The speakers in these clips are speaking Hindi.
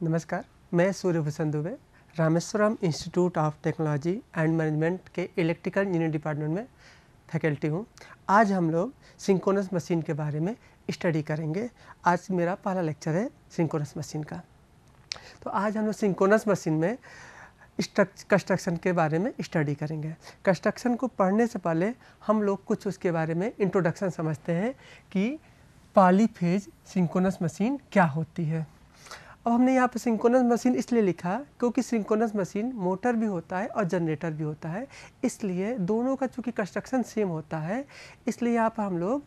नमस्कार, मैं Suryabhushan Dubey Rameshwaram Institute of Technology and Management के इलेक्ट्रिकल इंजीनियरिंग डिपार्टमेंट में फैकल्टी हूँ। आज हम लोग सिंक्रोनस मशीन के बारे में स्टडी करेंगे। आज मेरा पहला लेक्चर है सिंक्रोनस मशीन का। तो आज हम लोग सिंक्रोनस मशीन में कंस्ट्रक्शन के बारे में स्टडी करेंगे। कंस्ट्रक्शन को पढ़ने से पहले हम लोग कुछ उसके बारे में इंट्रोडक्शन समझते हैं कि पॉलीफेज सिंक्रोनस मशीन क्या होती है। अब हमने यहाँ पर सिंक्रोनस मशीन इसलिए लिखा क्योंकि सिंक्रोनस मशीन मोटर भी होता है और जनरेटर भी होता है, इसलिए दोनों का चूँकि कंस्ट्रक्शन सेम होता है, इसलिए यहाँ पर हम लोग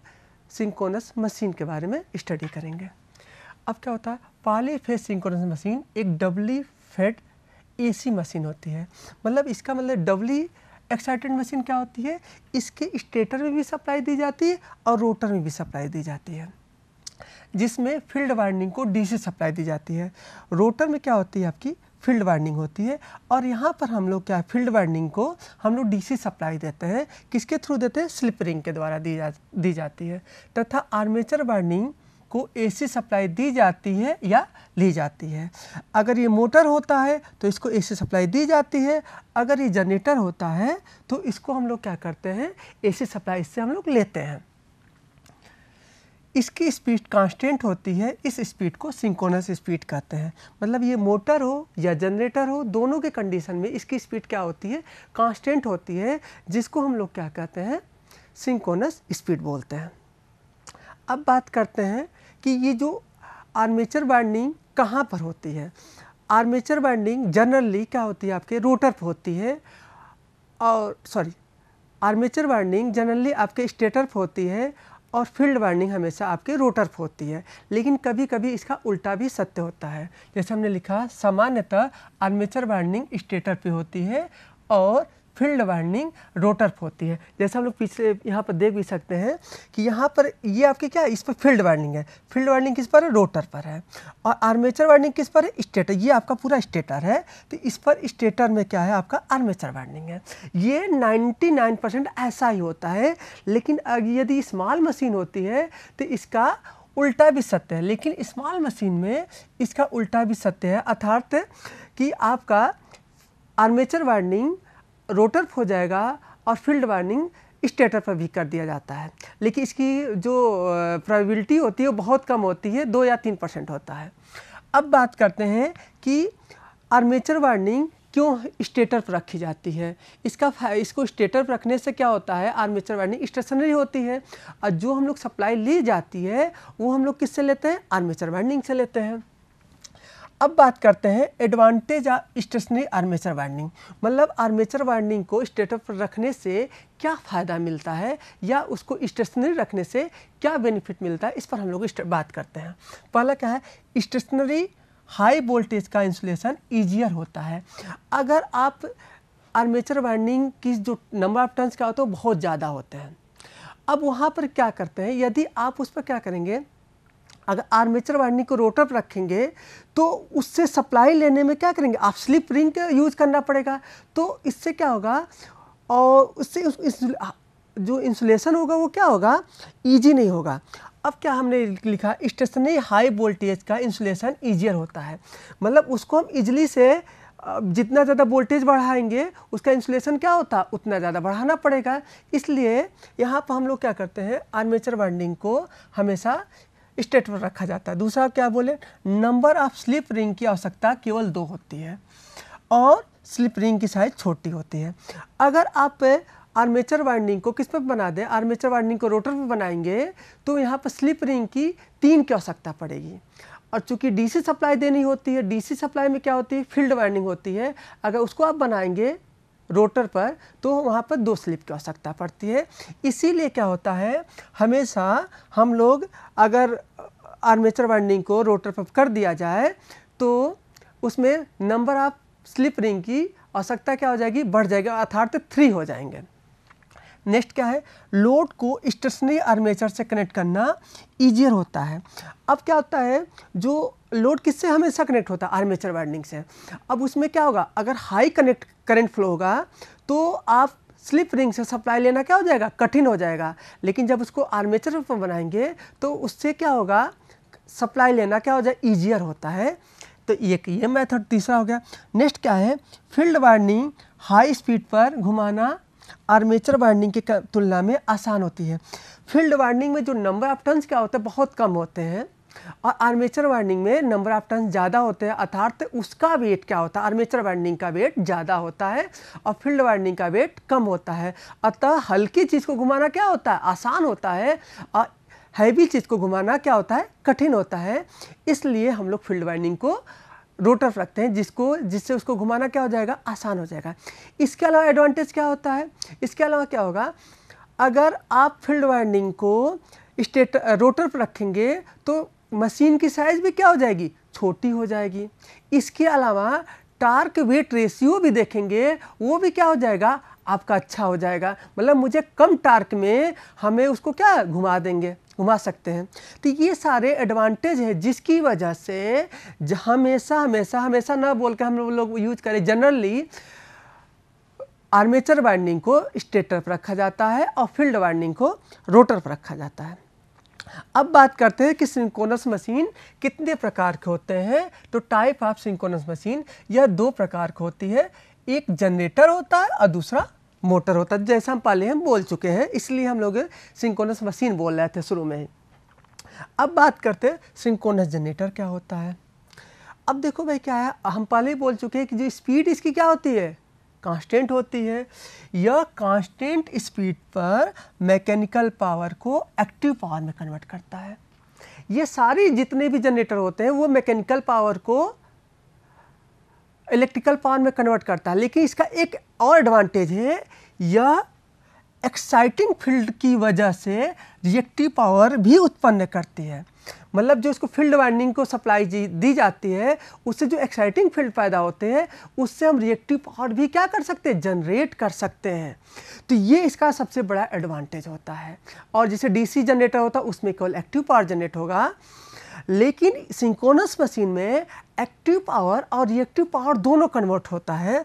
सिंक्रोनस मशीन के बारे में स्टडी करेंगे। अब क्या होता है, पॉलीफेज सिंक्रोनस मशीन एक डबली फेड एसी मशीन होती है। मतलब इसका मतलब डबली एक्साइटेड मशीन क्या होती है, इसके स्टेटर में भी सप्लाई दी जाती है और रोटर में भी सप्लाई दी जाती है, जिसमें फील्ड वाइंडिंग को डीसी सप्लाई दी जाती है। रोटर में क्या होती है, आपकी फील्ड वाइंडिंग होती है, और यहाँ पर हम लोग क्या फील्ड वाइंडिंग को हम लोग डीसी सप्लाई देते हैं। किसके थ्रू देते हैं, स्लिप रिंग के द्वारा दी जाती है। तथा आर्मेचर वाइंडिंग को एसी सप्लाई दी जाती है या ली जाती है। अगर ये मोटर होता है तो इसको एसी सप्लाई दी जाती है, अगर ये जनरेटर होता है तो इसको हम लोग क्या करते हैं, एसी सप्लाई इससे हम लोग लेते हैं। इसकी स्पीड कांस्टेंट होती है, इस स्पीड को सिंक्रोनस स्पीड कहते हैं। मतलब ये मोटर हो या जनरेटर हो, दोनों के कंडीशन में इसकी स्पीड क्या होती है, कांस्टेंट होती है, जिसको हम लोग क्या कहते हैं, सिंक्रोनस स्पीड बोलते हैं। अब बात करते हैं कि ये जो आर्मेचर वाइंडिंग कहाँ पर होती है। आर्मेचर वाइंडिंग जनरली क्या होती है, आपके रोटर पर होती है, और आर्मेचर वाइंडिंग जनरली आपके स्टेटर पर होती है और फील्ड वाइंडिंग हमेशा आपके रोटर पर होती है। लेकिन कभी कभी इसका उल्टा भी सत्य होता है। जैसे हमने लिखा, सामान्यतः आर्मेचर वाइंडिंग स्टेटर पे होती है और फील्ड वाइंडिंग रोटर पर होती है। जैसे हम लोग पिछले यहाँ पर देख भी सकते हैं कि यहाँ पर ये आपके क्या है, इस पर फील्ड वाइंडिंग है। फील्ड वाइंडिंग किस पर है, रोटर पर है, और आर्मेचर वाइंडिंग किस पर है, स्टेटर। ये आपका पूरा स्टेटर है, तो इस पर स्टेटर में क्या है, आपका आर्मेचर वाइंडिंग है। ये 99% ऐसा ही होता है। लेकिन यदि स्मॉल मशीन होती है तो इसका उल्टा भी सत्य है। लेकिन स्मॉल मशीन में इसका उल्टा भी सत्य है, अर्थात कि आपका आर्मेचर वाइंडिंग रोटर हो जाएगा और फील्ड वाइंडिंग स्टेटर पर भी कर दिया जाता है। लेकिन इसकी जो प्रोबेबिलिटी होती है वो बहुत कम होती है, 2 या 3% होता है। अब बात करते हैं कि आर्मेचर वाइंडिंग क्यों स्टेटर पर रखी जाती है। इसको स्टेटर पर रखने से क्या होता है, आर्मेचर वाइंडिंग स्टेशनरी होती है, और जो हम लोग सप्लाई ली जाती है वो हम लोग किससे लेते हैं, आर्मेचर वाइंडिंग से लेते हैं। अब बात करते हैं advantage of stationary armature winding. मतलब आर्मेचर वाइंडिंग को स्टेटर पर रखने से क्या फ़ायदा मिलता है, या उसको स्टेशनरी रखने से क्या बेनिफिट मिलता है, इस पर हम लोग बात करते हैं। पहला क्या है, स्टेशनरी हाई वोल्टेज का इंसुलेशन ईजियर होता है। अगर आप आर्मेचर वाइंडिंग की जो नंबर ऑफ टर्न्स क्या होता है वो बहुत ज़्यादा होते हैं। अब वहाँ पर क्या करते हैं, यदि आप उस पर क्या करेंगे, अगर आर्मेचर वाइंडिंग को रोटर पर रखेंगे तो उससे सप्लाई लेने में क्या करेंगे, आप स्लिप रिंग का यूज़ करना पड़ेगा। तो इससे क्या होगा, और उससे जो इंसुलेशन होगा वो क्या होगा, ईजी नहीं होगा। अब क्या हमने लिखा, स्टेशनरी हाई वोल्टेज का इंसुलेशन ईजियर होता है। मतलब उसको हम इजली से जितना ज़्यादा वोल्टेज बढ़ाएंगे उसका इंसुलेशन क्या होता है, उतना ज़्यादा बढ़ाना पड़ेगा। इसलिए यहाँ पर हम लोग क्या करते हैं, आर्मेचर वाइंडिंग को हमेशा स्टेटर पर रखा जाता है। दूसरा क्या बोले, नंबर ऑफ स्लिप रिंग की आवश्यकता केवल 2 होती है और स्लिप रिंग की साइज छोटी होती है। अगर आप आर्मेचर वाइंडिंग को किस पर बना दें, आर्मेचर वाइंडिंग को रोटर पर बनाएंगे तो यहाँ पर स्लिप रिंग की 3 की आवश्यकता पड़ेगी। और चूँकि डीसी सप्लाई देनी होती है, डीसी सप्लाई में क्या होती है, फील्ड वाइंडिंग होती है। अगर उसको आप बनाएंगे रोटर पर तो वहाँ पर 2 स्लिप की आवश्यकता पड़ती है। इसीलिए क्या होता है, हमेशा हम लोग अगर आर्मेचर वाइंडिंग को रोटर पर कर दिया जाए तो उसमें नंबर ऑफ स्लिप रिंग की आवश्यकता क्या हो जाएगी, बढ़ जाएगा, अर्थात 3 हो जाएंगे। नेक्स्ट क्या है, लोड को स्टेशनरी आर्मेचर से कनेक्ट करना ईजियर होता है। अब क्या होता है, जो लोड किससे हमेशा कनेक्ट होता है, आर्मेचर वाइंडिंग से। अब उसमें क्या होगा, अगर हाई करंट फ्लो होगा तो आप स्लिप रिंग से सप्लाई लेना क्या हो जाएगा, कठिन हो जाएगा। लेकिन जब उसको आर्मेचर पर बनाएंगे तो उससे क्या होगा, सप्लाई लेना क्या हो जाए, ईजियर होता है। तो ये मेथड तीसरा हो गया। नेक्स्ट क्या है, फील्ड वाइंडिंग हाई स्पीड पर घुमाना आर्मेचर वाइंडिंग की तुलना में आसान होती है। फील्ड वाइंडिंग में जो नंबर ऑफ टर्न्स क्या होता है, बहुत कम होते हैं, और आर्मेचर वाइंडिंग में नंबर ऑफ टर्न्स ज़्यादा होते हैं, अर्थात उसका वेट क्या होता है, आर्मेचर वाइंडिंग का वेट ज़्यादा होता है और फील्ड वाइंडिंग का वेट कम होता है। अतः हल्की चीज़ को घुमाना क्या होता है, आसान होता है, और हैवी चीज़ को घुमाना क्या होता है, कठिन होता है। इसलिए हम लोग फील्ड वाइंडिंग को रोटर रखते हैं, जिससे उसको घुमाना क्या हो जाएगा, आसान हो जाएगा। इसके अलावा एडवांटेज क्या होता है, इसके अलावा क्या होगा, अगर आप फील्ड वाइंडिंग को रोटर पर रखेंगे तो मशीन की साइज़ भी क्या हो जाएगी, छोटी हो जाएगी। इसके अलावा टार्क वेट रेशियो भी देखेंगे, वो भी क्या हो जाएगा, आपका अच्छा हो जाएगा। मतलब मुझे कम टार्क में हमें उसको क्या घुमा सकते हैं। तो ये सारे एडवांटेज है, जिसकी वजह से हमेशा हमेशा हमेशा ना बोल के हम लोग यूज करें, जनरली आर्मेचर वाइंडिंग को स्टेटर पर रखा जाता है और फील्ड वाइंडिंग को रोटर पर रखा जाता है। अब बात करते हैं कि सिंक्रोनस मशीन कितने प्रकार के होते हैं। तो टाइप ऑफ सिंक्रोनस मशीन यह दो प्रकार की होती है, एक जनरेटर होता है और दूसरा मोटर होता है। जैसा हम पहले बोल चुके हैं, इसलिए हम लोग सिंक्रोनस मशीन बोल रहे थे शुरू में ही। अब बात करते हैं सिंक्रोनस जनरेटर क्या होता है। अब देखो भाई क्या है, हम पहले ही बोल चुके हैं कि जो स्पीड इसकी क्या होती है, कांस्टेंट होती है। यह कांस्टेंट स्पीड पर मैकेनिकल पावर को एक्टिव पावर में कन्वर्ट करता है। ये सारे जितने भी जनरेटर होते हैं वो मैकेनिकल पावर को इलेक्ट्रिकल पावर में कन्वर्ट करता है। लेकिन इसका एक और एडवांटेज है, यह एक्साइटिंग फील्ड की वजह से रिएक्टिव पावर भी उत्पन्न करती है। मतलब जो इसको फील्ड वाइंडिंग को सप्लाई दी जाती है, उससे जो एक्साइटिंग फील्ड पैदा होते हैं, उससे हम रिएक्टिव पावर भी क्या कर सकते हैं, जनरेट कर सकते हैं। तो ये इसका सबसे बड़ा एडवांटेज होता है। और जैसे डीसी जनरेटर होता है उसमें केवल एक्टिव पावर जनरेट होगा, लेकिन सिंक्रोनस मशीन में एक्टिव पावर और रिएक्टिव पावर दोनों कन्वर्ट होता है।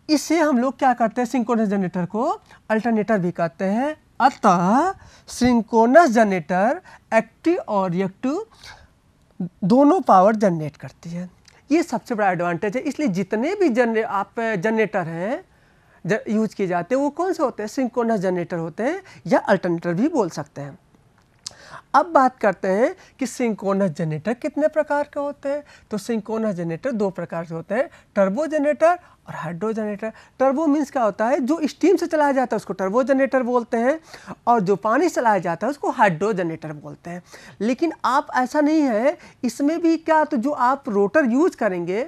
इसे हम लोग क्या करते हैं, सिंक्रोनस जनरेटर को अल्टरनेटर भी कहते हैं। अतः सिंक्रोनस जनरेटर एक्टिव और रिएक्टिव दोनों पावर जनरेट करती है। ये सबसे बड़ा एडवांटेज है। इसलिए जितने भी जनरेटर हैं यूज किए जाते हैं वो कौन से होते हैं, सिंक्रोनस जनरेटर होते हैं, या अल्टरनेटर भी बोल सकते हैं। अब बात करते हैं कि सिंक्रोनस जनरेटर कितने प्रकार के होते हैं। तो सिंक्रोनस जनरेटर दो प्रकार से होते हैं, टर्बो जनरेटर और हाइड्रो जनरेटर। टर्बो मीन्स क्या होता है, जो स्टीम से चलाया जाता है उसको टर्बो जनरेटर बोलते हैं, और जो पानी से चलाया जाता है उसको हाइड्रो जनरेटर बोलते हैं। लेकिन आप ऐसा नहीं है, इसमें भी क्या, तो जो आप रोटर यूज करेंगे,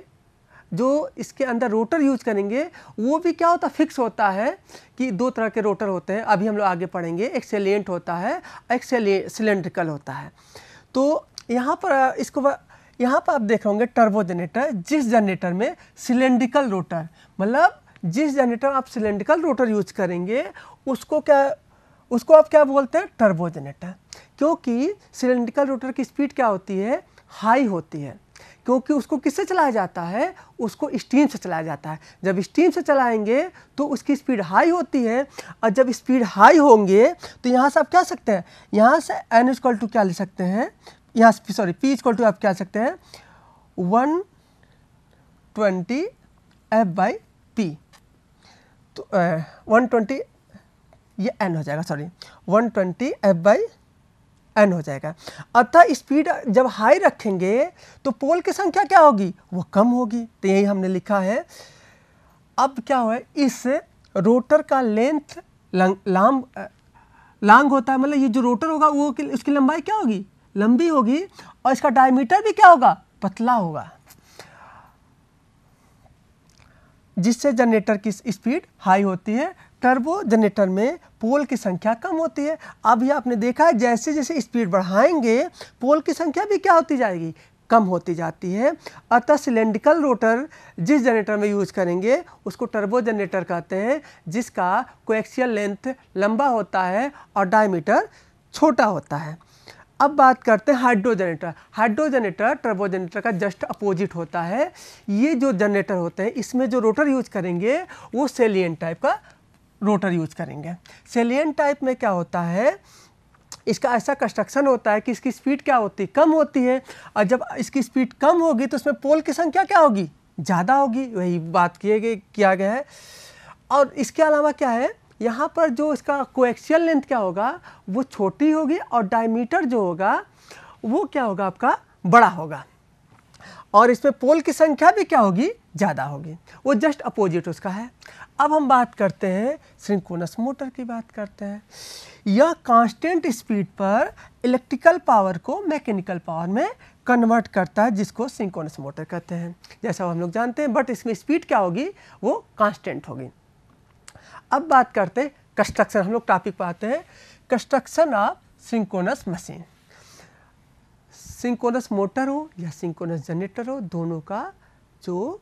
जो इसके अंदर रोटर यूज करेंगे, वो भी क्या होता है, फिक्स होता है कि दो तरह के रोटर होते हैं। अभी हम लोग आगे पढ़ेंगे, एक सेलिएंट होता है, एक सिलेंड्रिकल होता है। तो यहाँ पर आप देख रहे होंगे टर्बो जनरेटर, जिस जनरेटर में सिलेंड्रिकल रोटर, मतलब जिस जनरेटर आप सिलेंड्रिकल रोटर यूज करेंगे उसको आप क्या बोलते हैं, टर्बो जनरेटर। क्योंकि सिलेंड्रिकल रोटर की स्पीड क्या होती है, हाई होती है, क्योंकि उसको किससे चलाया जाता है, उसको स्टीम से चलाया जाता है। जब स्टीम से चलाएंगे तो उसकी स्पीड हाई होती है, और जब स्पीड हाई होंगे तो यहाँ से आप क्या सकते हैं, यहाँ से n इक्वल टू क्या ले सकते हैं, यहाँ सॉरी p इक्वल टू आप क्या सकते हैं, 120 f/p। तो 120 ये n हो जाएगा, सॉरी 120 f/n हो जाएगा। अतः स्पीड जब हाई रखेंगे तो पोल की संख्या क्या होगी, वो कम होगी। तो यही हमने लिखा है। अब क्या हुआ, इस रोटर का लेंथ लॉन्ग होता है, मतलब ये जो रोटर होगा वो उसकी लंबाई क्या होगी, लंबी होगी, और इसका डायमीटर भी क्या होगा, पतला होगा, जिससे जनरेटर की स्पीड हाई होती है। टर्बो जनरेटर में पोल की संख्या कम होती है। अभी आपने देखा है, जैसे जैसे स्पीड बढ़ाएंगे पोल की संख्या भी क्या होती जाएगी, कम होती जाती है। अतः सिलेंड्रिकल रोटर जिस जनरेटर में यूज करेंगे उसको टर्बो जनरेटर कहते हैं, जिसका कोएक्सियल लेंथ लंबा होता है और डायमीटर छोटा होता है। अब बात करते हैं hydro generator. Hydro generator turbo generator का जस्ट अपोजिट होता है। ये जो जनरेटर होते हैं इसमें जो रोटर यूज करेंगे वो सेलिएंट टाइप का रोटर यूज करेंगे। सेलिएंट टाइप में क्या होता है, इसका ऐसा कंस्ट्रक्शन होता है कि इसकी स्पीड क्या होती है, कम होती है, और जब इसकी स्पीड कम होगी तो उसमें पोल की संख्या क्या होगी, ज़्यादा होगी। वही बात किया गया है। और इसके अलावा क्या है, यहाँ पर जो इसका कोएक्सियल लेंथ क्या होगा वो छोटी होगी, और डायमीटर जो होगा वो क्या होगा आपका बड़ा होगा, और इसमें पोल की संख्या भी क्या होगी, ज़्यादा होगी। वो जस्ट अपोजिट उसका है। अब हम बात करते हैं सिंक्रोनस मोटर की बात करते हैं। यह कांस्टेंट स्पीड पर इलेक्ट्रिकल पावर को मैकेनिकल पावर में कन्वर्ट करता है, जिसको सिंक्रोनस मोटर कहते हैं, जैसा हम लोग जानते हैं। बट इसमें स्पीड क्या होगी, वो कांस्टेंट होगी। अब बात करते हैं कंस्ट्रक्शन, हम लोग टॉपिक पर आते हैं, construction of synchronous machine. Synchronous motor हो या सिंक्रोनस जनरेटर हो, दोनों का जो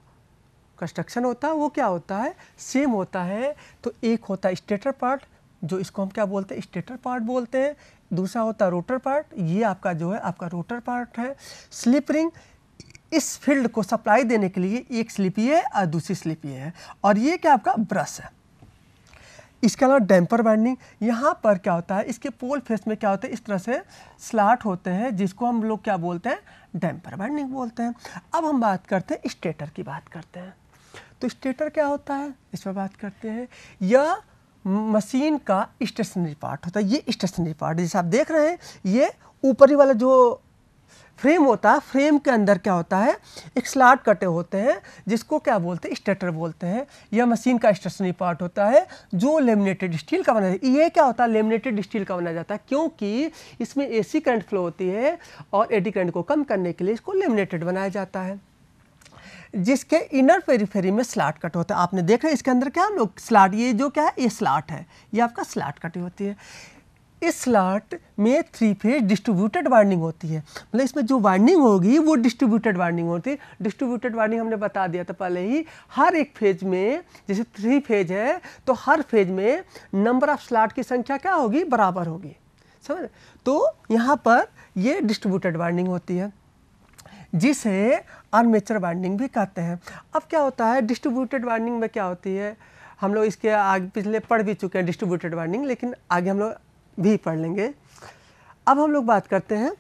कंस्ट्रक्शन होता है वो क्या होता है, सेम होता है। तो एक होता है स्टेटर पार्ट, जो इसको हम क्या बोलते हैं, स्टेटर पार्ट बोलते हैं। दूसरा होता है रोटर पार्ट, ये आपका जो है आपका रोटर पार्ट है। स्लिप रिंग, इस फील्ड को सप्लाई देने के लिए एक स्लिप ये है और दूसरी स्लिप ये है, और ये क्या आपका ब्रश है। इसके अलावा डैम्पर वाइंडिंग, यहाँ पर क्या होता है, इसके पोल फेस में क्या होता है, इस तरह से स्लॉट होते हैं, जिसको हम लोग क्या बोलते हैं, डैम्पर वाइंडिंग बोलते हैं। अब हम बात करते हैं स्टेटर की बात करते हैं। तो स्टेटर क्या होता है, इस पर बात करते हैं। यह मशीन का स्टेशनरी पार्ट होता है। ये स्टेशनरी पार्ट जैसे आप देख रहे हैं, ये ऊपरी वाला जो फ्रेम होता है, फ्रेम के अंदर क्या होता है, एक स्लॉट कटे होते हैं, जिसको क्या बोलते हैं, स्टेटर बोलते हैं। यह मशीन का स्टेशनरी पार्ट होता है, जो लेमिनेटेड स्टील का बना जाता है। ये क्या होता है, लेमिनेटेड स्टील का बनाया जाता है, क्योंकि इसमें एसी करंट फ्लो होती है, और एडी करंट को कम करने के लिए इसको लेमिनेटेड बनाया जाता है, जिसके इनर पेरिफेरी में स्लॉट कट होता है। आपने देखा इसके अंदर क्या लोग स्लॉट, ये जो क्या है, ये स्लॉट है, ये आपका स्लॉट कटी होती है। इस स्लॉट में 3 फेज डिस्ट्रीब्यूटेड वाइंडिंग होती है, मतलब इसमें जो वाइंडिंग होगी वो डिस्ट्रीब्यूटेड वाइंडिंग होती है। डिस्ट्रीब्यूटेड वाइंडिंग हमने बता दिया था पहले ही, हर एक फेज में, जैसे 3 फेज है तो हर फेज में नंबर ऑफ स्लॉट की संख्या क्या होगी, बराबर होगी, समझ। तो यहाँ पर ये डिस्ट्रीब्यूटेड वाइंडिंग होती है, जिसे आर्मेचर वाइंडिंग भी कहते हैं। अब क्या होता है, डिस्ट्रीब्यूटेड वाइंडिंग में क्या होती है, हम लोग इसके आगे पिछले पढ़ भी चुके हैं डिस्ट्रीब्यूटेड वाइंडिंग, लेकिन आगे हम लोग भी पढ़ लेंगे। अब हम लोग बात करते हैं,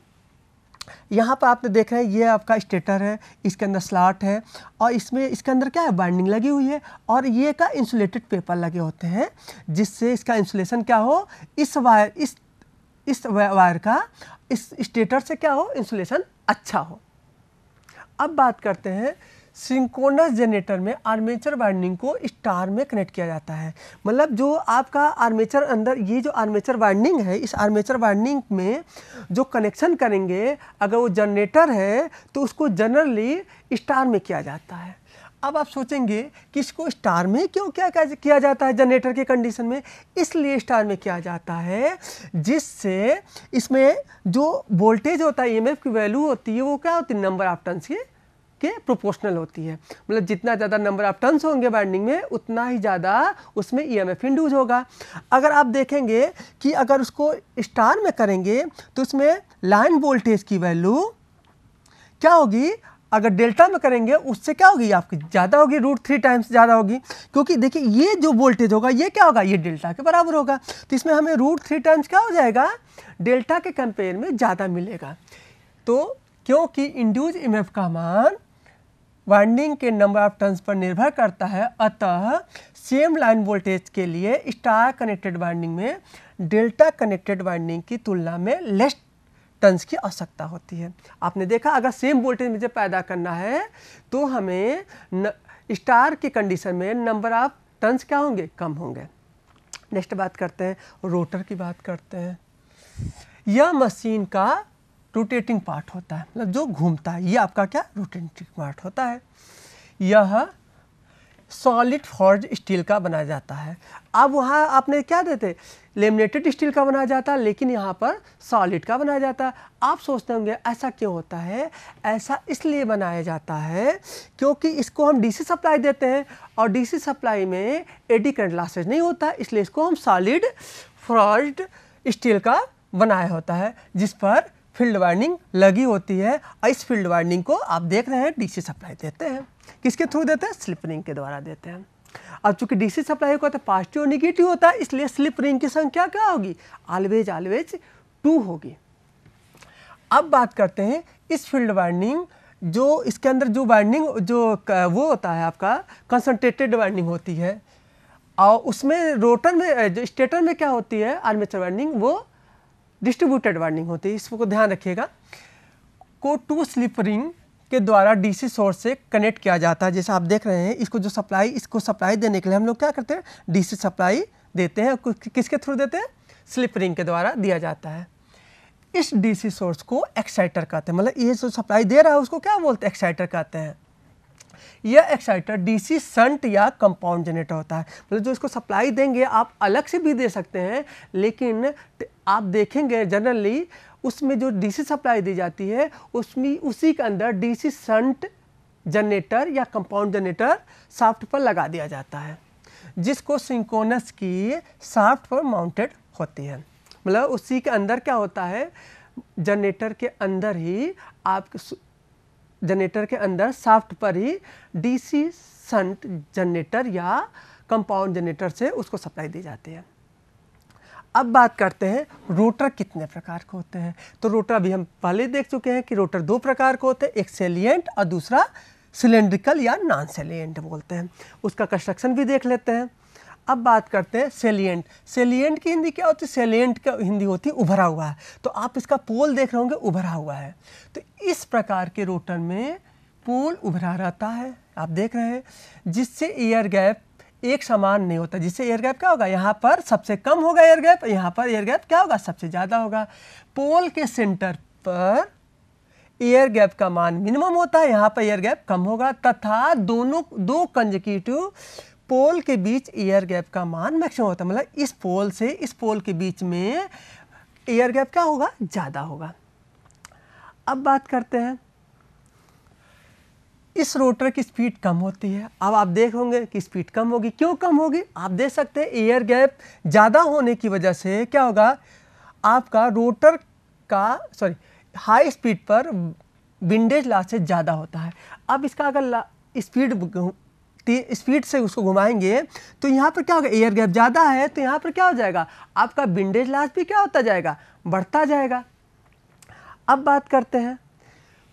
यहाँ पर आपने देख रहे हैं, ये आपका स्टेटर है, इसके अंदर स्लॉट है, और इसमें इसके अंदर क्या है, बाइंडिंग लगी हुई है, और ये का इंसुलेटेड पेपर लगे होते हैं, जिससे इसका इंसुलेशन क्या हो, इस वायर का इस स्टेटर से क्या हो, इंसुलेशन अच्छा हो। अब बात करते हैं, सिंक्रोनस जनरेटर में आर्मेचर वाइंडिंग को स्टार में कनेक्ट किया जाता है। मतलब जो आपका आर्मेचर अंदर, ये जो आर्मेचर वाइंडिंग है, इस आर्मेचर वाइंडिंग में जो कनेक्शन करेंगे, अगर वो जनरेटर है तो उसको जनरली स्टार में किया जाता है। अब आप सोचेंगे कि इसको स्टार में क्यों क्या किया जाता है जनरेटर के कंडीशन में, इसलिए स्टार में किया जाता है, जिससे इसमें जो वोल्टेज होता है, ईएमएफ की वैल्यू होती है, वो क्या होती है, नंबर ऑफ टर्न्स के प्रोपोर्शनल होती है। मतलब जितना ज़्यादा नंबर ऑफ टर्न्स होंगे वाइंडिंग में, उतना ही ज़्यादा उसमें ईएमएफ इंड्यूस होगा। अगर आप देखेंगे कि अगर उसको स्टार में करेंगे तो उसमें लाइन वोल्टेज की वैल्यू क्या होगी, अगर डेल्टा में करेंगे उससे क्या होगी, आपकी ज़्यादा होगी, √3 टाइम्स ज़्यादा होगी, क्योंकि देखिए ये जो वोल्टेज होगा ये क्या होगा, ये डेल्टा के बराबर होगा। तो इसमें हमें √3 टाइम्स क्या हो जाएगा, डेल्टा के कंपेयर में ज़्यादा मिलेगा। तो क्योंकि इंड्यूस ईएमएफ का मान वाइंडिंग के नंबर ऑफ टर्न्स पर निर्भर करता है, अतः सेम लाइन वोल्टेज के लिए स्टार कनेक्टेड वाइंडिंग में डेल्टा कनेक्टेड वाइंडिंग की तुलना में लेस टर्न्स की आवश्यकता होती है। आपने देखा, अगर सेम वोल्टेज मुझे पैदा करना है तो हमें स्टार की कंडीशन में नंबर ऑफ टर्न्स क्या होंगे, कम होंगे। नेक्स्ट बात करते हैं, रोटर की बात करते हैं। यह मशीन का रोटेटिंग पार्ट होता है, मतलब जो घूमता है, ये आपका क्या, रोटेटिंग पार्ट होता है। यह सॉलिड फॉर्ज स्टील का बनाया जाता है। अब वहाँ आपने क्या देते, लेमिनेटेड स्टील का बनाया जाता है, लेकिन यहाँ पर सॉलिड का बनाया जाता है। आप सोचते होंगे ऐसा क्यों होता है, ऐसा इसलिए बनाया जाता है क्योंकि इसको हम डीसी सप्लाई देते हैं, और डीसी सप्लाई में एडी करंट लॉसेज नहीं होता है, इसलिए इसको हम सॉलिड फॉर्ज्ड स्टील का बनाया होता है, जिस पर फील्ड वाइंडिंग लगी होती है। और इस फील्ड वाइंडिंग को आप देख रहे हैं डीसी सप्लाई देते हैं, किसके थ्रू देते हैं, स्लिप रिंग के द्वारा देते हैं। अब चूंकि डीसी सप्लाई को पॉजिटिव और निगेटिव होता है, इसलिए स्लिप रिंग की संख्या क्या होगी, ऑलवेज 2 होगी। अब बात करते हैं इस फील्ड वाइंडिंग, जो इसके अंदर जो वाइंडिंग जो वो होता है आपका कंसंट्रेटेड वाइंडिंग होती है, और उसमें रोटर में जो स्टेटर में क्या होती है आर्मेचर वाइंडिंग, वो डिस्ट्रीब्यूटेड वाइंडिंग होती है। इसको ध्यान रखिएगा। को 2 स्लिप रिंग के द्वारा डीसी सोर्स से कनेक्ट किया जाता है। जैसे आप देख रहे हैं, इसको जो सप्लाई, इसको सप्लाई देने के लिए हम लोग क्या करते हैं, डीसी सप्लाई देते हैं। किसके थ्रू देते हैं, स्लिप रिंग के द्वारा दिया जाता है। इस डीसी सोर्स को एक्साइटर कहते हैं, मतलब ये जो सप्लाई दे रहा है उसको क्या बोलते हैं, एक्साइटर कहते हैं। यह एक्साइटर डीसी शंट या कंपाउंड जनरेटर होता है, मतलब जो इसको सप्लाई देंगे आप अलग से भी दे सकते हैं, लेकिन आप देखेंगे जनरली उसमें जो डीसी सप्लाई दी जाती है उसमें उसी के अंदर डीसी शंट जनरेटर या कंपाउंड जनरेटर शाफ्ट पर लगा दिया जाता है, जिसको सिंक्रोनस की शाफ्ट पर माउंटेड होती है। मतलब उसी के अंदर क्या होता है, जनरेटर के अंदर ही आप जनरेटर के अंदर शाफ्ट पर ही डीसी शंट जनरेटर या कंपाउंड जनरेटर से उसको सप्लाई दी जाती है। अब बात करते हैं रोटर कितने प्रकार के होते हैं। तो रोटर अभी हम पहले देख चुके हैं कि रोटर 2 प्रकार के होते हैं, एक सेलिएंट और दूसरा सिलेंड्रिकल या नॉन सेलिएंट बोलते हैं। उसका कंस्ट्रक्शन भी देख लेते हैं। अब बात करते हैं सेलिएंट। सेलिएंट की हिंदी क्या होती है, सेलिएंट की हिंदी होती है उभरा हुआ है। तो आप इसका पोल देख रहे होंगे उभरा हुआ है, तो इस प्रकार के रोटर में पोल उभरा रहता है, आप देख रहे हैं, जिससे एयर गैप एक समान नहीं होता। जिससे एयर गैप क्या होगा, यहाँ पर सबसे कम होगा एयर गैप, यहाँ पर एयर गैप क्या होगा, सबसे ज़्यादा होगा। पोल के सेंटर पर एयर गैप का मान मिनिमम होता है, यहाँ पर एयर गैप कम होगा, तथा दो कंसेक्यूटिव पोल के बीच एयर गैप का मान मैक्सिमम होता है। मतलब इस पोल से इस पोल के बीच में एयर गैप क्या होगा, ज़्यादा होगा। अब बात करते हैं, इस रोटर की स्पीड कम होती है। अब आप देखोगे कि स्पीड कम होगी, क्यों कम होगी, आप देख सकते हैं एयर गैप ज़्यादा होने की वजह से क्या होगा, आपका रोटर का हाई स्पीड पर विंडेज लॉसेस ज़्यादा होता है। अब इसका अगर स्पीड से उसको घुमाएंगे तो यहाँ पर क्या होगा, एयर गैप ज़्यादा है तो यहाँ पर क्या हो जाएगा, आपका विंडेज लॉस भी क्या होता जाएगा, बढ़ता जाएगा। अब बात करते हैं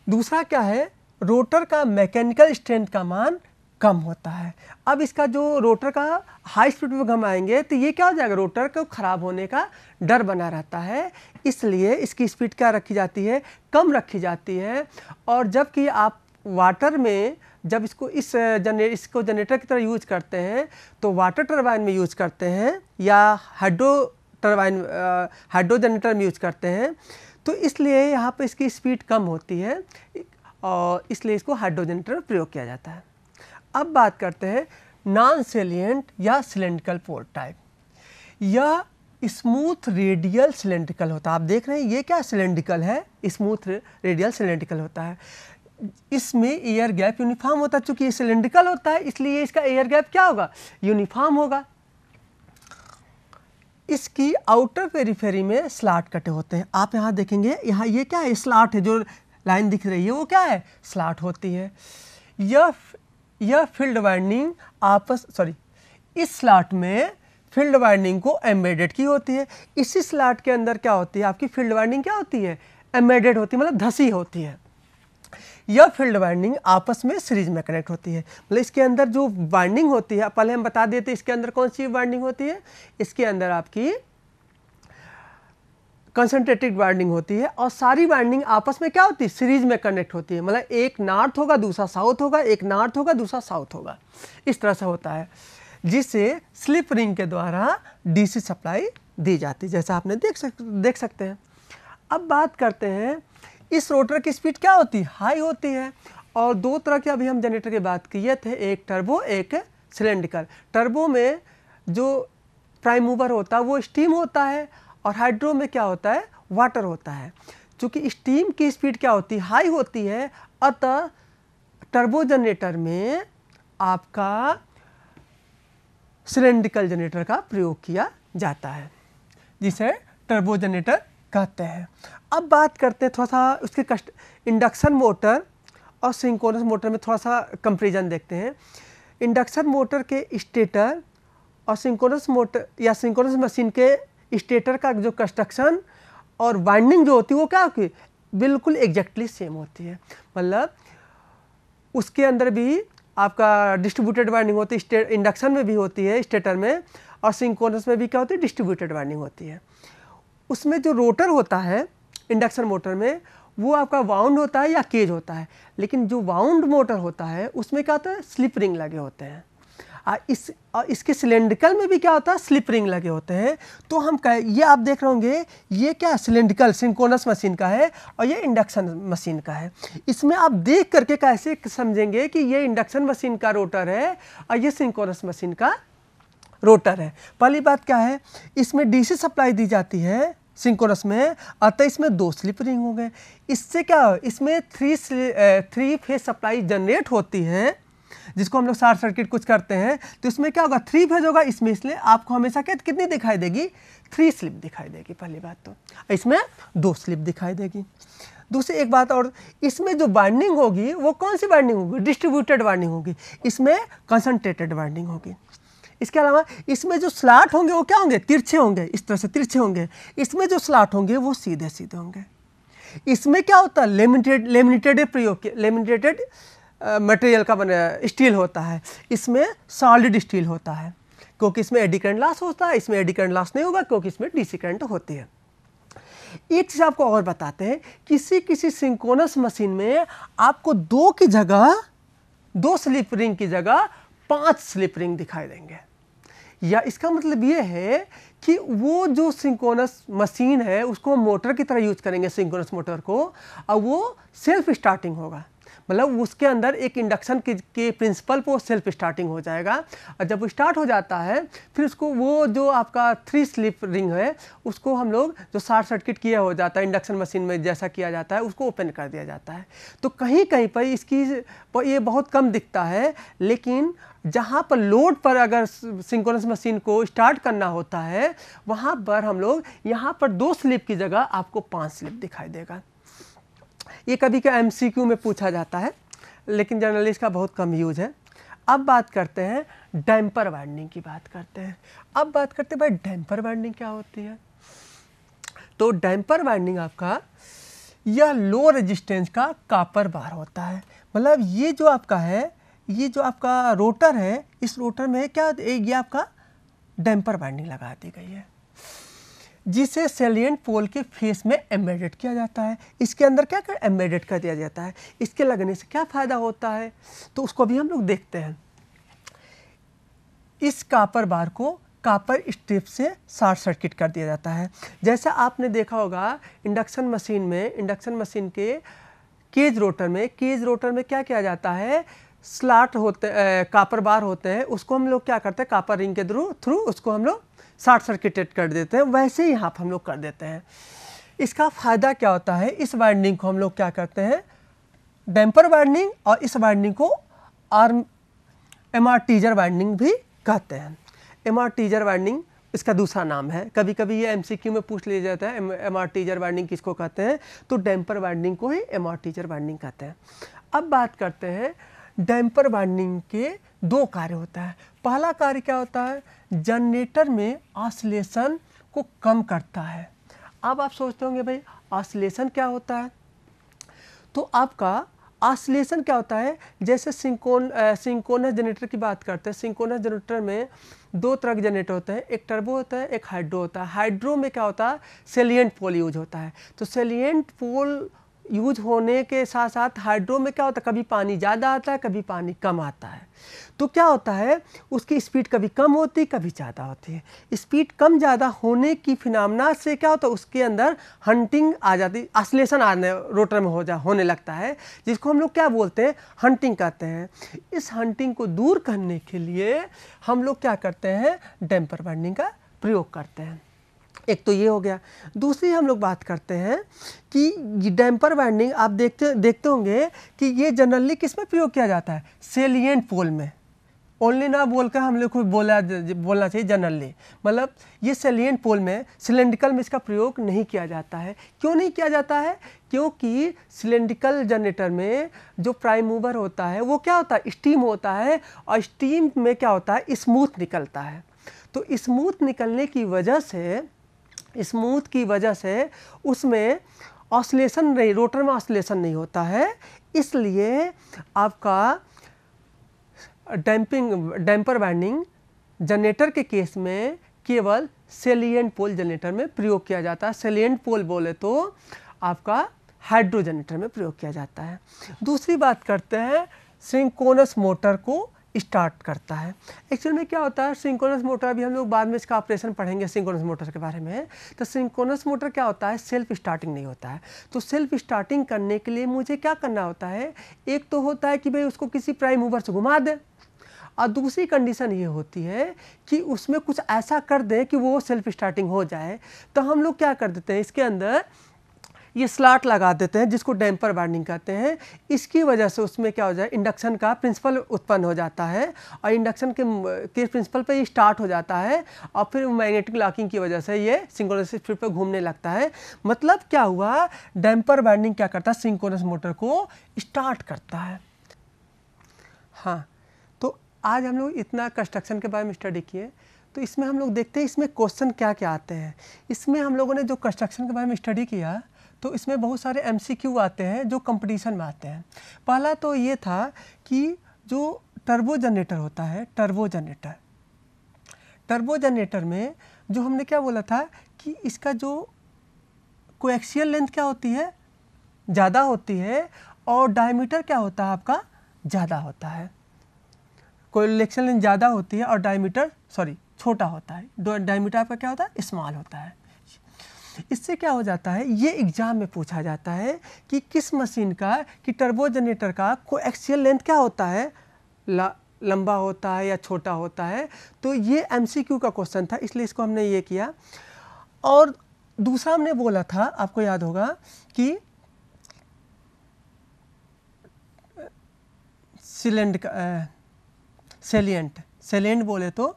दूसरा क्या है, रोटर का मैकेनिकल स्ट्रेंथ का मान कम होता है। अब इसका जो रोटर का हाई स्पीड पर घुमाएंगे तो ये क्या हो जाएगा, रोटर को ख़राब होने का डर बना रहता है, इसलिए इसकी स्पीड क्या रखी जाती है, कम रखी जाती है। और जबकि आप वाटर में जब इसको जनरेटर की तरह यूज करते हैं तो वाटर टरबाइन में यूज करते हैं या हाइड्रो जनरेटर में यूज करते हैं, तो इसलिए यहाँ पर इसकी स्पीड कम होती है और इसलिए इसको हाइड्रो जनरेटर प्रयोग किया जाता है। अब बात करते हैं नॉन सेलिएंट या सिलेंड्रिकल पोल टाइप। यह स्मूथ रेडियल सिलेंड्रिकल होता है। आप देख रहे हैं ये क्या सिलेंड्रिकल है, स्मूथ रेडियल सिलेंड्रिकल होता है। इसमें एयर गैप यूनिफॉर्म होता है, चूंकि ये सिलेंड्रिकल होता है इसलिए इसका एयर गैप क्या होगा, यूनिफॉर्म होगा। इसकी आउटर पेरिफेरी में स्लॉट कटे होते हैं। आप यहाँ देखेंगे, यहाँ ये क्या है, स्लॉट है, जो लाइन दिख रही है वो क्या है, स्लॉट होती है। यह फील्ड वाइंडिंग इस स्लॉट में फील्ड वाइंडिंग को एम्बेडेड की होती है। इसी स्लॉट के अंदर क्या होती है, आपकी फील्ड वाइंडिंग क्या होती है, एम्बेडेड होती है, मतलब धसी होती है। यह फील्ड वाइंडिंग आपस में सीरीज में कनेक्ट होती है। मतलब इसके अंदर जो वाइंडिंग होती है, पहले हम बता देते इसके अंदर कौन सी वाइंडिंग होती है, इसके अंदर आपकी कंसंट्रेटेड वाइंडिंग होती है और सारी वाइंडिंग आपस में क्या होती है, सीरीज में कनेक्ट होती है। मतलब एक नॉर्थ होगा दूसरा साउथ होगा, एक नॉर्थ होगा दूसरा साउथ होगा, इस तरह से होता है, जिससे स्लिप रिंग के द्वारा डीसी सप्लाई दी जाती है, जैसा आपने देख सकते हैं। अब बात करते हैं इस रोटर की स्पीड क्या होती है, हाई होती है। और 2 तरह के अभी हम जनरेटर की बात किए थे, एक टर्बो एक सिलेंड्रिकल। टर्बो में जो प्राइम मूवर होता है वो स्टीम होता है और हाइड्रो में क्या होता है, वाटर होता है। चूँकि स्टीम की स्पीड क्या होती है, हाई होती है, अतः टर्बो जनरेटर में आपका सिलेंड्रिकल जनरेटर का प्रयोग किया जाता है, जिसे टर्बो जनरेटर कहते हैं। अब बात करते हैं थोड़ा सा उसके इंडक्शन मोटर और सिंक्रोनस मोटर में थोड़ा सा कंपैरिजन देखते हैं। इंडक्शन मोटर के स्टेटर और सिंक्रोनस मोटर या सिंक्रोनस मशीन के स्टेटर का जो कंस्ट्रक्शन और वाइंडिंग जो होती है वो क्या होती है, बिल्कुल एग्जैक्टली सेम होती है। मतलब उसके अंदर भी आपका डिस्ट्रीब्यूटेड वाइंडिंग होती है, इंडक्शन में भी होती है स्टेटर में, और सिंक्रोनस में भी क्या होती है, डिस्ट्रीब्यूटेड वाइंडिंग होती है। उसमें जो रोटर होता है इंडक्शन मोटर में वो आपका वाउंड होता है या केज होता है, लेकिन जो वाउंड मोटर होता है उसमें क्या होता है, स्लिप रिंग लगे होते हैं। इसके सिलेंड्रिकल में भी क्या होता है, स्लिप रिंग लगे होते हैं। तो हम ये आप देख रहे होंगे, ये क्या सिलेंड्रिकल सिंक्रोनस मशीन का है और ये इंडक्शन मशीन का है। इसमें आप देख करके कैसे समझेंगे कि ये इंडक्शन मशीन का रोटर है और ये सिंक्रोनस मशीन का रोटर है। पहली बात क्या है, इसमें डीसी सप्लाई दी जाती है सिंक्रोनस में, अतः इसमें 2 स्लिप रिंग हो गए। इससे क्या, इसमें 3 फेज सप्लाई जनरेट होती है, जिसको हम लोग शॉर्ट सर्किट कुछ करते हैं, तो इसमें क्या होगा, 3 फेज होगा इसमें, इसलिए आपको हमेशा क्या कितनी दिखाई देगी, 3 स्लिप दिखाई देगी। पहली बात तो इसमें 2 स्लिप दिखाई देगी। दूसरी एक बात और, इसमें जो वाइंडिंग होगी वो कौन सी वाइंडिंग होगी, डिस्ट्रीब्यूटेड वाइंडिंग होगी, इसमें कंसंट्रेटेड वाइंडिंग होगी। इसके अलावा इसमें जो स्लॉट होंगे वो क्या होंगे, तिरछे होंगे, इस तरह से तिरछे होंगे। इसमें जो स्लॉट होंगे वो सीधे सीधे होंगे। इसमें क्या होता है, लेमिनेटेड प्रयोग, लेमिनेटेड मटेरियल का बना स्टील होता है, इसमें सॉलिड स्टील होता है, क्योंकि इसमें एडी करंट लॉस होता है। इसमें एडी करंट लॉस नहीं होगा क्योंकि इसमें डीसी करंट होती है। एक चीज़ आपको और बताते हैं, किसी सिंक्रोनस मशीन में आपको 2 की जगह, 2 स्लिप रिंग की जगह 5 स्लिप रिंग दिखाई देंगे। या इसका मतलब ये है कि वो जो सिंक्रोनस मशीन है उसको मोटर की तरह यूज करेंगे, सिंक्रोनस मोटर को, और वो सेल्फ स्टार्टिंग होगा। मतलब उसके अंदर एक इंडक्शन के प्रिंसिपल पर सेल्फ स्टार्टिंग हो जाएगा, और जब वो स्टार्ट हो जाता है फिर उसको वो जो आपका 3 स्लिप रिंग है उसको हम लोग जो शॉर्ट सर्किट किया हो जाता है इंडक्शन मशीन में जैसा किया जाता है उसको ओपन कर दिया जाता है। तो कहीं कहीं पर इसकी ये बहुत कम दिखता है, लेकिन जहाँ पर लोड पर अगर सिंक्रोनस मशीन को स्टार्ट करना होता है वहाँ पर हम लोग यहाँ पर 2 स्लिप की जगह आपको 5 स्लिप दिखाई देगा। ये कभी का MCQ में पूछा जाता है, लेकिन जनरली इसका बहुत कम यूज है। अब बात करते हैं डैम्पर वाइंडिंग की बात करते हैं। अब बात करते हैं भाई डैम्पर वाइंडिंग क्या होती है। तो डैम्पर वाइंडिंग आपका यह लो रेजिस्टेंस का कॉपर बार होता है। मतलब ये जो आपका है, ये जो आपका रोटर है, इस रोटर में क्या ये आपका डैम्पर वाइंडिंग लगा दी गई है, जिसे सैलिएंट पोल के फेस में एम्बेडेड किया जाता है। इसके अंदर क्या कर एम्बेडेड कर दिया जाता है। इसके लगने से क्या फ़ायदा होता है, तो उसको भी हम लोग देखते हैं। इस कॉपर बार को कॉपर स्ट्रिप से शॉर्ट सर्किट कर दिया जाता है। जैसा आपने देखा होगा इंडक्शन मशीन में, इंडक्शन मशीन के केज रोटर में क्या किया जाता है, स्लॉट होते, कॉपर बार होते हैं, उसको हम लोग क्या करते हैं, कॉपर रिंग के थ्रू उसको हम लोग शॉर्ट सर्किटेड कर देते हैं। वैसे ही यहाँ पर हम लोग कर देते हैं। इसका फ़ायदा क्या होता है, इस वाइंडिंग को हम लोग क्या करते हैं, डैम्पर वाइंडिंग, और इस वाइंडिंग को एमार्टीजर वाइंडिंग भी कहते हैं। एमार्टीजर वाइंडिंग इसका दूसरा नाम है। कभी कभी ये MCQ में पूछ लिया जाता है एमार्टीजर वाइंडिंग किसको कहते हैं, तो डैम्पर वाइंडिंग को ही एमार्टीजर वाइंडिंग कहते हैं। अब बात करते हैं डैम्पर वाइंडिंग के 2 कार्य होता है। पहला कार्य क्या होता है, जनरेटर में ऑसिलेशन को कम करता है। अब आप सोचते होंगे भाई ऑसिलेशन क्या होता है, तो आपका ऑसिलेशन क्या होता है, जैसे सिंक्रोनस जनरेटर की बात करते हैं। सिंक्रोनस जनरेटर में 2 तरह के जनरेटर होते हैं, एक टर्बो होता है, एक हाइड्रो होता है। हाइड्रो में क्या होता है, सैलिएंट पोल यूज होता है। तो सैलिएंट पोल यूज होने के साथ साथ हाइड्रो में क्या होता है, कभी पानी ज़्यादा आता है, कभी पानी कम आता है। तो क्या होता है, उसकी स्पीड कभी कम होती है, कभी ज़्यादा होती है। स्पीड कम ज़्यादा होने की फिनोमेना से क्या होता है, उसके अंदर हंटिंग आ जाती, ऑसिलेशन आने रोटर में होने लगता है, जिसको हम लोग क्या बोलते हैं, हंटिंग कहते हैं। इस हंटिंग को दूर करने के लिए हम लोग क्या करते हैं, डैम्पर वाइंडिंग का प्रयोग करते हैं। एक तो ये हो गया। दूसरी हम लोग बात करते हैं कि डैम्पर वाइंडिंग आप देखते होंगे कि ये जनरली किस में प्रयोग किया जाता है, सैलिएंट पोल में। ओनली ना बोलकर हम लोग को बोलना चाहिए जनरली। मतलब ये सैलिएंट पोल में, सिलेंड्रिकल में इसका प्रयोग नहीं किया जाता है। क्यों नहीं किया जाता है, क्योंकि सिलेंड्रिकल जनरेटर में जो प्राइम मूवर होता है वो क्या होता है, स्टीम होता है, और स्टीम में क्या होता है, स्मूथ निकलता है। तो स्मूथ निकलने की वजह से स्मूथ की वजह से उसमें ऑसिलेशन नहीं, रोटर में ऑसिलेशन नहीं होता है, इसलिए आपका डैम्पर वाइंडिंग जनरेटर के केस में केवल सेलिएंट पोल जनरेटर में प्रयोग किया जाता है। सेलिएंट पोल बोले तो आपका हाइड्रो जनरेटर में प्रयोग किया जाता है। दूसरी बात करते हैं सिंक्रोनस मोटर को स्टार्ट करता है। एक्चुअल में क्या होता है सिंक्रोनस मोटर, अभी हम लोग बाद में इसका ऑपरेशन पढ़ेंगे सिंक्रोनस मोटर के बारे में। तो सिंक्रोनस मोटर क्या होता है, सेल्फ स्टार्टिंग नहीं होता है। तो सेल्फ स्टार्टिंग करने के लिए मुझे क्या करना होता है, एक तो होता है कि भाई उसको किसी प्राइम मूवर से घुमा दे, और दूसरी कंडीशन ये होती है कि उसमें कुछ ऐसा कर दें कि वो सेल्फ स्टार्टिंग हो जाए। तो हम लोग क्या कर देते हैं, इसके अंदर ये स्लॉट लगा देते हैं जिसको डैम्पर वाइंडिंग कहते हैं। इसकी वजह से उसमें क्या हो जाए, इंडक्शन का प्रिंसिपल उत्पन्न हो जाता है, और इंडक्शन के प्रिंसिपल पे ये स्टार्ट हो जाता है, और फिर मैग्नेटिक लॉकिंग की वजह से ये सिंक्रोनस स्पीड पे घूमने लगता है। मतलब क्या हुआ, डैम्पर वाइंडिंग क्या करता है, सिंक्रोनस मोटर को स्टार्ट करता है। हाँ, तो आज हम लोग इतना कंस्ट्रक्शन के बारे में स्टडी किए, तो इसमें हम लोग देखते हैं इसमें क्वेश्चन क्या क्या आते हैं। इसमें हम लोगों ने जो कंस्ट्रक्शन के बारे में स्टडी किया, तो इसमें बहुत सारे MCQ आते हैं जो कंपटीशन में आते हैं। पहला तो ये था कि जो टर्बो जनरेटर होता है, टर्बो जनरेटर में जो हमने क्या बोला था कि इसका जो कोएक्सियल लेंथ क्या होती है, ज़्यादा होती है, और डायमीटर क्या होता है आपका, ज़्यादा होता है। कोएक्सियल लेंथ ज़्यादा होती है और डायमीटर छोटा होता है। डायमीटर आपका क्या होता है, स्मॉल होता है। इससे क्या हो जाता है, ये एग्जाम में पूछा जाता है कि किस मशीन का, कि टर्बो जनरेटर का कोएक्सियल लेंथ क्या होता है, लंबा होता है या छोटा होता है। तो ये MCQ का क्वेश्चन था, इसलिए इसको हमने ये किया। और दूसरा हमने बोला था, आपको याद होगा कि सेलिएंट बोले तो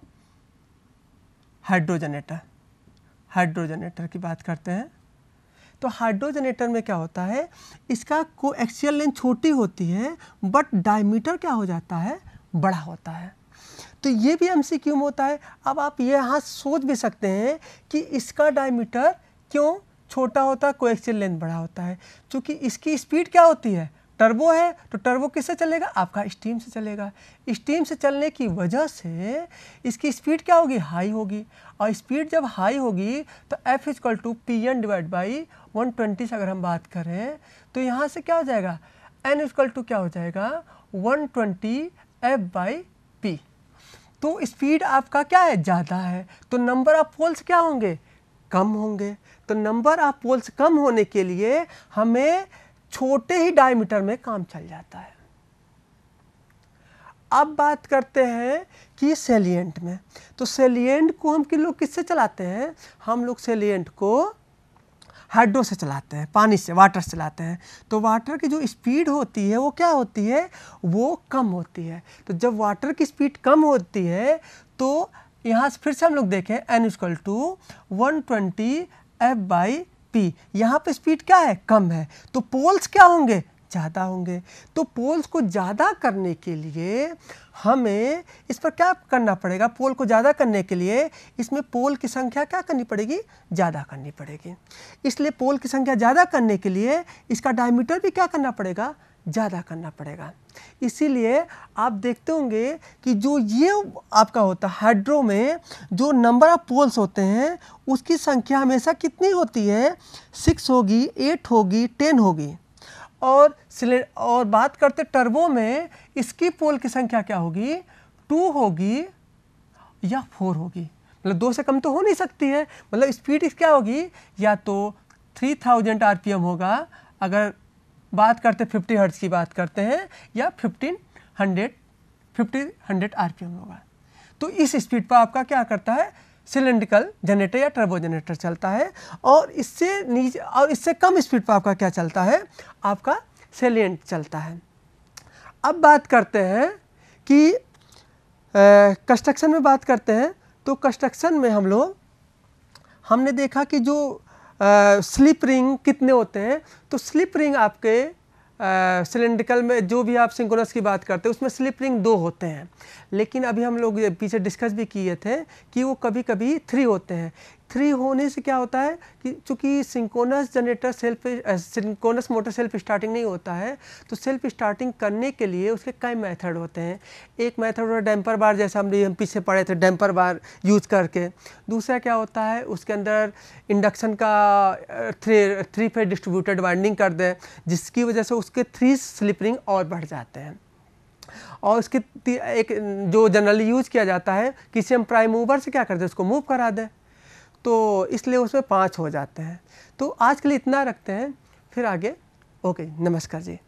हाइड्रो जनरेटर की बात करते हैं। तो हाइड्रो जनरेटर में क्या होता है, इसका कोएक्सियल लेंथ छोटी होती है, बट डायमीटर क्या हो जाता है, बड़ा होता है। तो ये भी MCQ में होता है। अब आप ये यहाँ सोच भी सकते हैं कि इसका डायमीटर क्यों छोटा होता है, कोएक्सियल लेंथ बड़ा होता है, क्योंकि इसकी स्पीड क्या होती है, टर्बो है, तो टर्बो किससे चलेगा, आपका स्टीम से चलेगा। स्टीम से चलने की वजह से इसकी स्पीड क्या होगी, हाई होगी, और स्पीड जब हाई होगी तो F = Pn/120 से अगर हम बात करें तो यहाँ से क्या हो जाएगा, N = क्या हो जाएगा, 120 F/P। तो स्पीड आपका क्या है, ज़्यादा है, तो नंबर ऑफ पोल्स क्या होंगे, कम होंगे। तो नंबर ऑफ पोल्स कम होने के लिए हमें छोटे ही डायमीटर में काम चल जाता है। अब बात करते हैं कि सेलिएंट में। तो सेलिएंट को हम किससे चलाते हैं, हम लोग सेलिएंट को हाइड्रो से चलाते हैं, पानी से, वाटर से चलाते हैं। तो वाटर की जो स्पीड होती है वो क्या होती है, वो कम होती है। तो जब वाटर की स्पीड कम होती है तो यहाँ से फिर से हम लोग देखें N = 120 F/P। यहाँ पे स्पीड क्या है, कम है, तो पोल्स क्या होंगे, ज़्यादा होंगे। तो पोल्स को ज़्यादा करने के लिए हमें इस पर क्या करना पड़ेगा, पोल को ज़्यादा करने के लिए इसमें पोल की संख्या क्या करनी पड़ेगी, ज़्यादा करनी पड़ेगी। इसलिए पोल की संख्या ज़्यादा करने के लिए इसका डायमीटर भी क्या करना पड़ेगा, ज़्यादा करना पड़ेगा। इसीलिए आप देखते होंगे कि जो ये आपका होता है हाइड्रो में जो नंबर ऑफ पोल्स होते हैं उसकी संख्या हमेशा कितनी होती है, 6 होगी, 8 होगी, 10 होगी। और बात करते टर्बो में इसकी पोल की संख्या क्या होगी, 2 होगी या 4 होगी। मतलब 2 से कम तो हो नहीं सकती है। मतलब स्पीड क्या होगी, या तो 3000 RPM होगा, अगर बात करते 50 हर्ट्ज की बात करते हैं, या 1500 RPM होगा। तो इस स्पीड पर आपका क्या करता है, सिलेंड्रिकल जनरेटर या टर्बो जनरेटर चलता है। और इससे नीचे और इससे कम स्पीड पर आपका क्या चलता है, आपका सेलिएंट चलता है। अब बात करते हैं कि कंस्ट्रक्शन में बात करते हैं। तो कंस्ट्रक्शन में हमने देखा कि जो स्लिप रिंग कितने होते हैं। तो स्लिप रिंग आपके सिलेंड्रिकल में जो भी आप सिंक्रोनस की बात करते हैं उसमें स्लिप रिंग 2 होते हैं, लेकिन अभी हम लोग पीछे डिस्कस भी किए थे कि वो कभी कभी 3 होते हैं। 3 होने से क्या होता है कि चूँकि सिंक्रोनस मोटर सेल्फ स्टार्टिंग नहीं होता है, तो सेल्फ स्टार्टिंग करने के लिए उसके कई मेथड होते हैं। एक मेथड होता है डैम्पर बार, जैसा हम पीछे पढ़े थे, डैम्पर बार यूज़ करके। दूसरा क्या होता है, उसके अंदर इंडक्शन का 3 फेज डिस्ट्रीब्यूटेड वाइंडिंग कर दें, जिसकी वजह से उसके 3 स्लिप रिंग और बढ़ जाते हैं। और उसके एक जो जनरली यूज़ किया जाता है, किसी हम प्राइम मूवर से क्या करते हैं, उसको मूव करा दें, तो इसलिए उसमें 5 हो जाते हैं। तो आज के लिए इतना रखते हैं, फिर आगे। ओके, नमस्कार जी।